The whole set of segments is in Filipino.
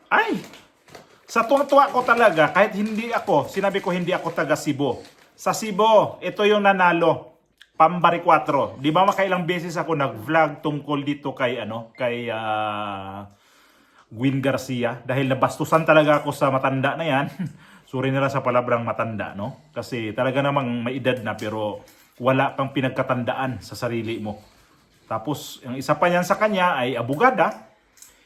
Ay, sa tuwa ko talaga, kahit hindi ako, sinabi ko hindi ako taga Cebu. Sa Cebu, ito yung nanalo. Pambari 4. Di ba makailang beses ako nag-vlog tungkol dito kay Gwyn Garcia dahil nabastusan talaga ako sa matanda na yan. Sorry nila sa palabrang matanda, no? Kasi talaga namang may edad na pero wala kang pinagkatandaan sa sarili mo. Tapos, ang isa pa niyan sa kanya ay abogada,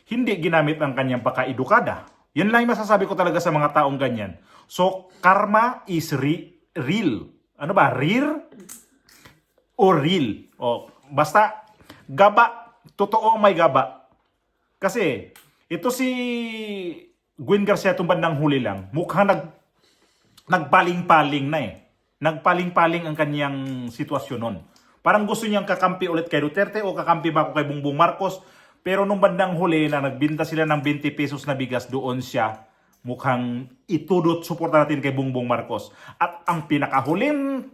hindi ginamit ang kanyang pagka-edukada. Yan lang yung masasabi ko talaga sa mga taong ganyan. So, karma is real. Ano ba? Real o real? O, basta, gaba. Totoo may gaba. Kasi, ito si Gwyn Garcia itong bandang huli lang, mukhang nagpaling-paling na eh. Nagpaling-paling ang kanyang sitwasyon nun. Parang gusto niyang kakampi ulit kay Duterte o kakampi ba ako kay Bongbong Marcos. Pero nung bandang huli na nagbinta sila ng 20 pesos na bigas, doon siya mukhang itudot suporta natin kay Bongbong Marcos. At ang pinakahuling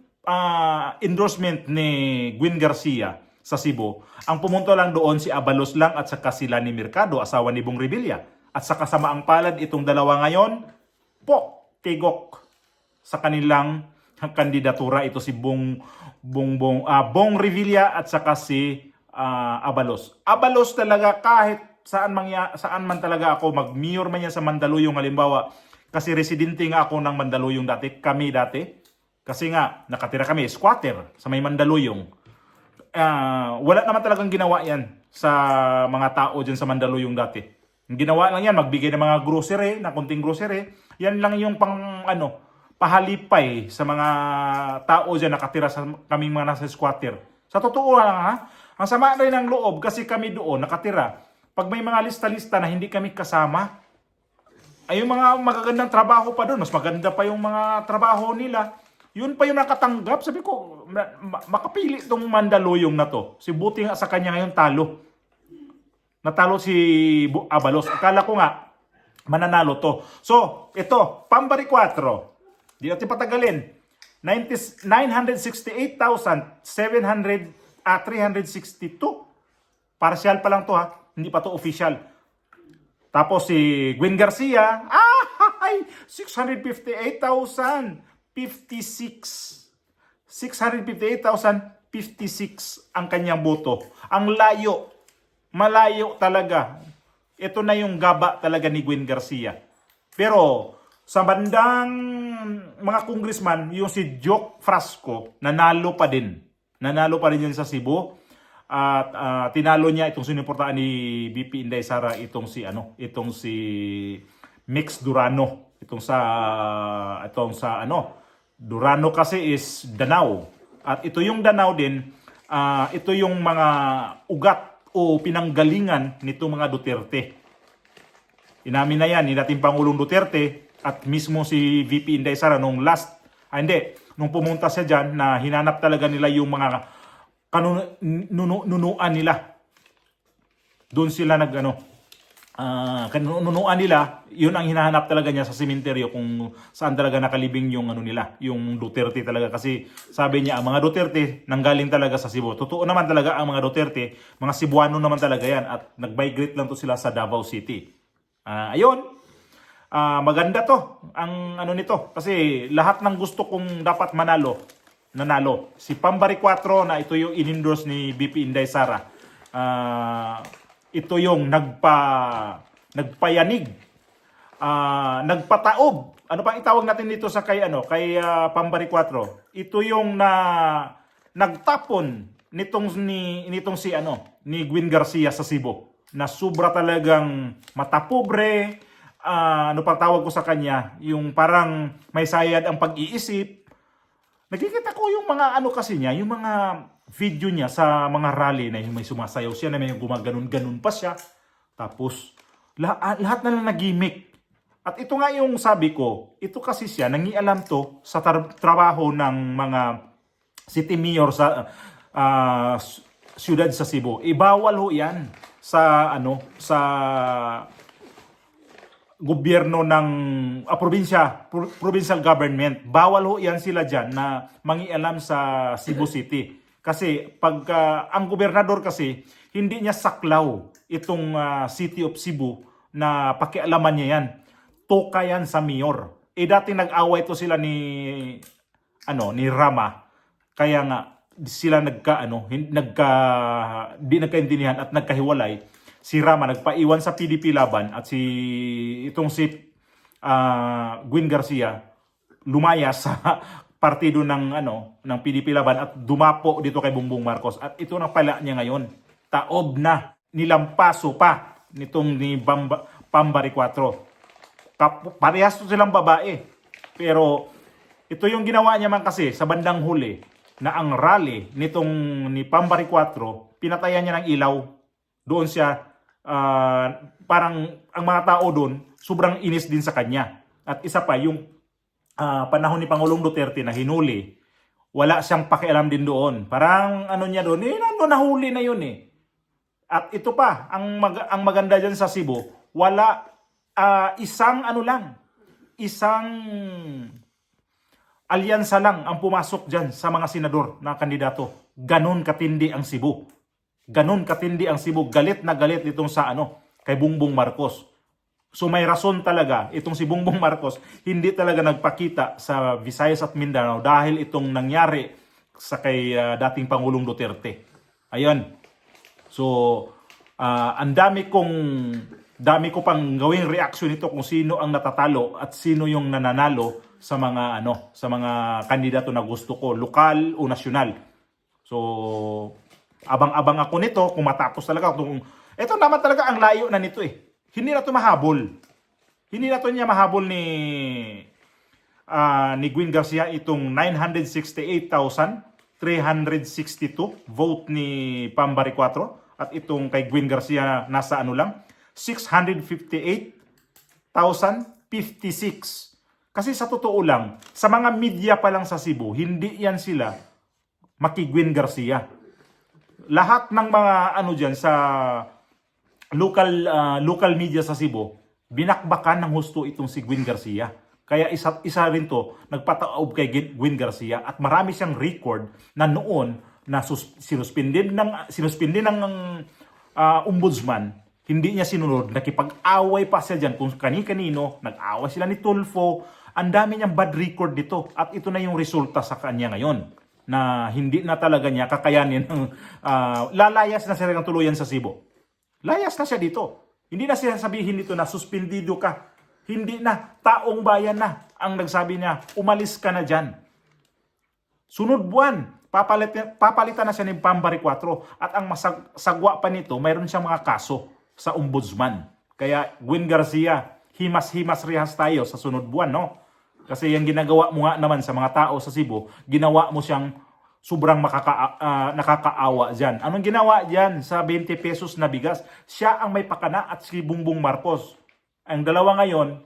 endorsement ni Gwyn Garcia sa Cebu, ang pumunto lang doon si Abalos lang at saka si Lani Mercado, asawa ni Bong Revilla. At sa kasamaang palad itong dalawa ngayon, tigok sa kanilang kandidatura. Ito si Bong Revilla at saka si Abalos. Abalos talaga kahit saan man talaga ako mag-mayor man yan sa Mandaluyong halimbawa, kasi residente nga ako ng Mandaluyong kami dati. Kasi nga nakatira kami squatter sa may Mandaluyong. Wala naman talagang ginawa yan sa mga tao dyan sa Mandaluyong dati. Ang ginawa lang yan, magbigay ng mga grocery, na kunting grocery. Yan lang yung pahalipay sa mga tao dyan nakatira sa kaming mga nasa squatter. Sa totoo lang ha, ang sama rin ng loob kasi kami doon nakatira. Pag may mga lista-lista na hindi kami kasama, ay yung mga magagandang trabaho pa doon, mas maganda pa yung mga trabaho nila. Yun pa yung nakatanggap. Sabi ko, makapili itong Mandaluyong na to. Si buti nga sa kanya ngayon talo. Natalo si Abalos. Akala ko nga, mananalo to. So, ito, Pambari 4. Di natin patagalin. 362. Partial pa lang to ha. Hindi pa to official. Tapos si Gwyn Garcia, 658,056. 658,056 ang kanyang boto. Ang layo. Malayo talaga. Ito na yung gaba talaga ni Gwyn Garcia. Pero sa bandang mga congressman, yung si Joke Frasco, nanalo pa din. Nanalo pa rin yun sa Cebu. At tinalo niya itong sinuportaan ni BP Inday Sara, itong si Mix Durano. Durano kasi is Danau. At ito yung Danau din, ito yung mga ugat o pinanggalingan nitong mga Duterte. Inamin na yan ni dating Pangulong Duterte at mismo si VP Inday Sara nung nung pumunta siya dyan na hinanap talaga nila yung mga nunuan nila. Doon sila nunuan nila, yun ang hinahanap talaga niya sa sementeryo kung saan talaga nakalibing yung yung Duterte talaga. Kasi sabi niya, ang mga Duterte nanggaling talaga sa Cebu. Totoo naman talaga ang mga Duterte, mga Cebuano naman talaga yan at nag-migrate lang to sila sa Davao City. Maganda to ang nito kasi lahat ng gusto kong dapat nanalo. Si Pambari 4 na ito yung in-endorse ni BP Inday Sara. Ito yung nagpayanig, nagpataob. Ano pang itawag natin dito sa kay Pambari 4? Ito yung nagtapon nitong ni Gwyn Garcia sa Cebu. Na sobra talagang matapobre. Ano pang tawag ko sa kanya? Yung parang may sayad ang pag-iisip. Nakikita ko yung mga kasi niya, yung mga video niya sa mga rally na yung may sumasayaw siya, na may gumaganon-ganon pa siya. Tapos, lahat na lang nag-gimmick. At ito nga yung sabi ko, ito kasi siya, nangialam to sa trabaho ng mga city mayor sa siyudad sa Cebu. Ibawal ho yan sa gobyerno ng provincial government. Bawal ho yan sila dyan na mangialam sa Cebu City. Kasi ang gobernador kasi, hindi niya saklaw itong City of Cebu na pakialaman niya yan. Toka yan sa mayor. Dati nag-away to sila ni Rama. Kaya nga sila di nagkaintindihan at nagkahiwalay. Si Rama nagpaiwan sa PDP laban at si Gwen Garcia lumaya sa partido ng PDP laban at dumapo dito kay Bongbong Marcos. At ito na pala niya ngayon. Taob na, nilampaso pa nitong ni Pambari 4. Parehas to silang babae. Pero ito yung ginawa niya man kasi sa bandang huli na ang rally nitong ni Pambari 4, pinatayan niya ng ilaw. Doon siya, parang ang mga tao doon, sobrang inis din sa kanya. At isa pa, yung panahon ni Pangulong Duterte na hinuli, wala siyang pakialam din doon. Parang niya doon, nahuli na yun eh. At ito pa, ang maganda dyan sa Cebu, wala isang alyansa lang ang pumasok dyan sa mga senador na kandidato. Ganon katindi ang Cebu. Ganon katindi ang Cebu. Galit na galit itong kay Bongbong Marcos. So may rason talaga itong si Bongbong Marcos hindi talaga nagpakita sa Visayas at Mindanao dahil itong nangyari sa kay dating Pangulong Duterte. Ayun. So ang dami ko pang gawing reaction nito kung sino ang natatalo at sino yung nananalo sa mga kandidato na gusto ko, lokal o nasyonal. So abang-abang ako nito kung matapos talaga ito naman talaga ang layo na nito eh. Hindi na to mahabol. Hindi na to niya mahabol ni Gwen Garcia itong 968,362 vote ni Pambari 4 at itong kay Gwen Garcia nasa lang 658,056. Kasi sa totoo lang, sa mga media pa lang sa Cebu, hindi yan sila maki-Gwen Garcia. Lahat ng mga dyan sa local media sa Cebu, binakbakan ng husto itong si Gwen Garcia. Kaya isa rin to nagpataob kay Gwen Garcia at marami siyang record na noon na sinuspindi ng ombudsman. Hindi niya sinunod, nakipag-away pa siya dyan kung kani-kanino, nag-away sila ni Tulfo, ang dami niyang bad record dito at ito na yung resulta sa kanya ngayon na hindi na talaga niya kakayanin lalayas na siya ng tuluyan sa Cebu. Layas na siya dito. Hindi na siya sabihin dito na suspendido ka. Hindi na, taong bayan na ang nagsabi niya, umalis ka na dyan. Sunod buwan, papalitan na siya ng Pambari 4 at ang masagwa pa nito, mayroon siyang mga kaso sa ombudsman. Kaya Gwen Garcia, himas-himas rehas tayo sa sunod buwan, no? Kasi yung ginagawa mo nga naman sa mga tao sa Cebu, ginawa mo siyang sobrang nakakaawa dyan. Anong ginawa dyan sa 20 pesos na bigas? Siya ang may pakana at si Bongbong Marcos. Ang dalawa ngayon,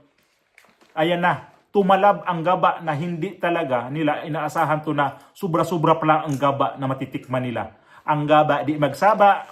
ayan na, tumalab ang gaba na hindi talaga nila inaasahan to na sobra-sobra pa lang ang gaba na matitikman nila. Ang gaba di magsaba.